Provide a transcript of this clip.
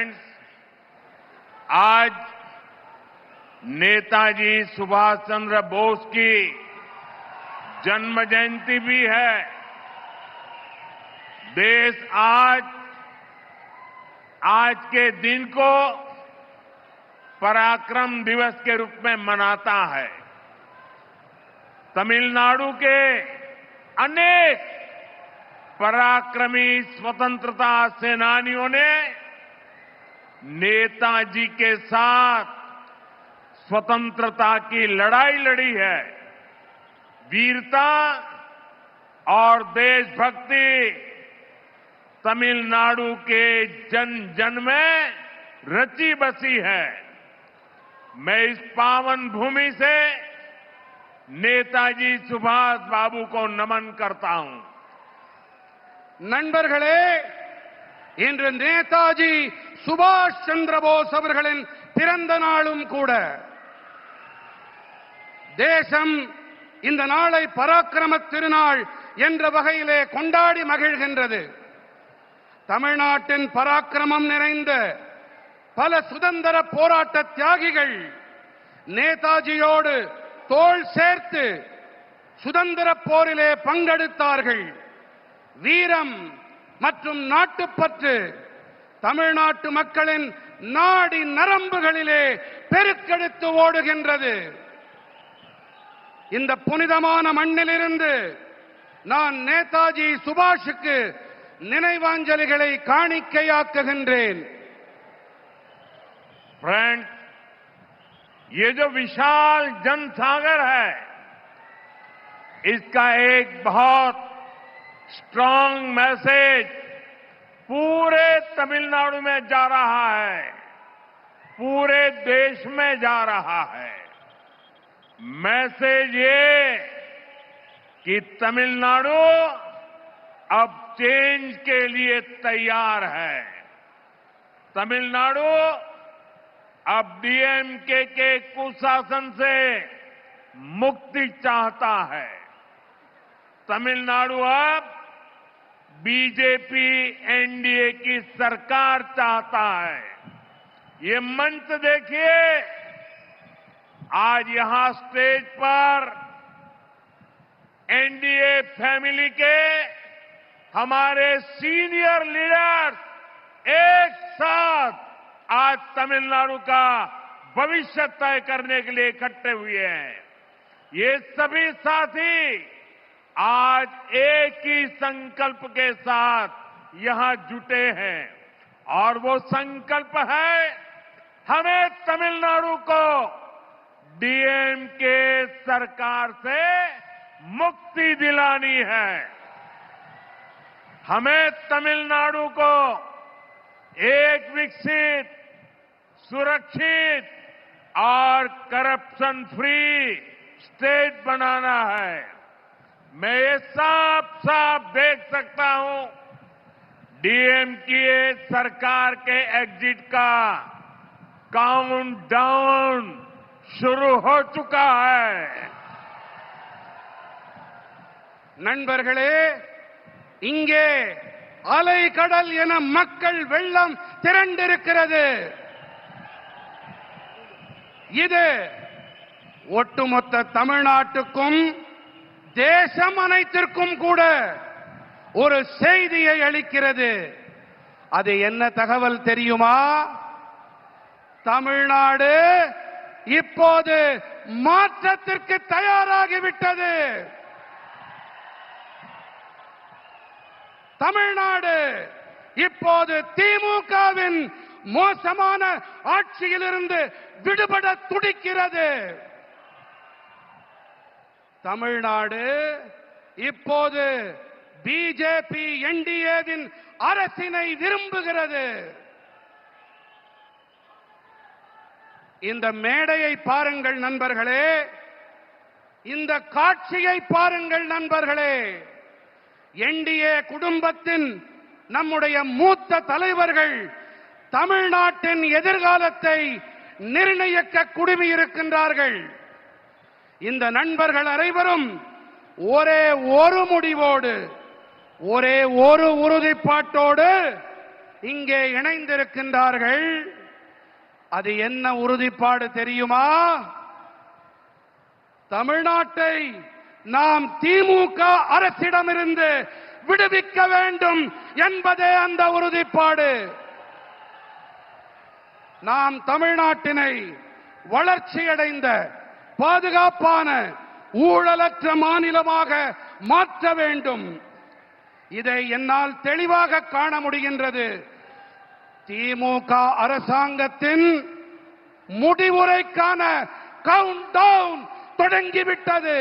Friends, आज नेताजी सुभाष चंद्र बोस की जन्म जयंती भी है। देश आज के दिन को पराक्रम दिवस के रूप में मनाता है। तमिलनाडु के अनेक पराक्रमी स्वतंत्रता सेनानियों ने नेताजी के साथ स्वतंत्रता की लड़ाई लड़ी है। वीरता और देशभक्ति तमिलनाडु के जन जन में रची बसी है। मैं इस पावन भूमि से नेताजी सुभाष बाबू को नमन करता हूं। நண்பர்களே, இன்று நேதாஜி சுபாஷ் சந்திர போஸ் அவர்களின் பிறந்த நாளும் கூட. தேசம் இந்த நாளை பராக்கிரம திருநாள் என்ற வகையிலே கொண்டாடி மகிழ்கின்றது. தமிழ்நாட்டின் பராக்கிரமம் நிறைந்த பல சுதந்திர போராட்ட தியாகிகள் நேதாஜியோடு தோள் சேர்த்து சுதந்திர போரிலே பங்கெடுத்தார்கள். வீரம் மற்றும் நாட்டுப்பற்று தமிழ்நாட்டு மக்களின் நாடி நரம்புகளிலே பெருக்கெடுத்து ஓடுகின்றது. இந்த புனிதமான மண்ணிலிருந்து நான் நேதாஜி சுபாஷுக்கு நினைவாஞ்சலிகளை காணிக்கையாக்குகின்றேன். फ्रेंड्स, ये जो विशाल जनसागर है, इसका एक बहुत स्ट्रांग मैसेज पूरे तमिलनाडु में जा रहा है, पूरे देश में जा रहा है। मैसेज ये कि तमिलनाडु अब चेंज के लिए तैयार है। तमिलनाडु अब डीएमके के कुशासन से मुक्ति चाहता है। तमिलनाडु अब बीजेपी एनडीए की सरकार चाहता है। ये मंच देखिए, आज यहां स्टेज पर एनडीए फैमिली के हमारे सीनियर लीडर्स एक साथ आज तमिलनाडु का भविष्य तय करने के लिए इकट्ठे हुए हैं। ये सभी साथी आज एक ही संकल्प के साथ यहां जुटे हैं और वो संकल्प है, हमें तमिलनाडु को डीएमके सरकार से मुक्ति दिलानी है। हमें तमिलनाडु को एक विकसित, सुरक्षित और करप्शन फ्री स्टेट बनाना है। मैं ये साफ साफ देख सकता हूं, डीएमके सरकार के एग्जिट का काउंटडाउन शुरू हो चुका है। நண்பர்களே, இங்கே அலை கடல் என மக்கள் வெள்ளம் திரண்டிருக்கிறது. இது ஒட்டுமொத்த தமிழ்நாட்டுக்கும் தேசம் அனைத்திற்கும் கூட ஒரு செய்தியை அளிக்கிறது. அது என்ன தகவல் தெரியுமா? தமிழ்நாடு இப்போது மாற்றத்திற்கு தயாராகிவிட்டது. தமிழ்நாடு இப்போது திமுகவின் மோசமான ஆட்சியிலிருந்து விடுபட துடிக்கிறது. தமிழ்நாடு இப்போது பிஜேபி என்டிஏவின் அரசினை விரும்புகிறது. இந்த மேடையை பாருங்கள் நண்பர்களே, இந்த காட்சியை பாருங்கள் நண்பர்களே. என்டிஏ குடும்பத்தின் நம்முடைய மூத்த தலைவர்கள் தமிழ்நாட்டின் எதிர்காலத்தை நிர்ணயிக்க குழுமியிருக்கின்றார்கள். இந்த நண்பர்கள் அனைவரும் ஒரே ஒரு முடிவோடு, ஒரே ஒரு உறுதிப்பாட்டோடு இங்கே இணைந்திருக்கின்றார்கள். அது என்ன உறுதிப்பாடு தெரியுமா? தமிழ்நாட்டை நாம் திமுக அரசிடமிருந்து விடுவிக்க வேண்டும் என்பதே அந்த உறுதிப்பாடு. நாம் தமிழ்நாட்டினை வளர்ச்சியடைந்த பாதுகாப்பான ஊழலற்ற மாநிலமாக மாற்ற வேண்டும். இதை என்னால் தெளிவாக காண முடிகின்றது. திமுக அரசாங்கத்தின் முடிவுரைக்கான கவுண்ட் டவுன் தொடங்கிவிட்டது.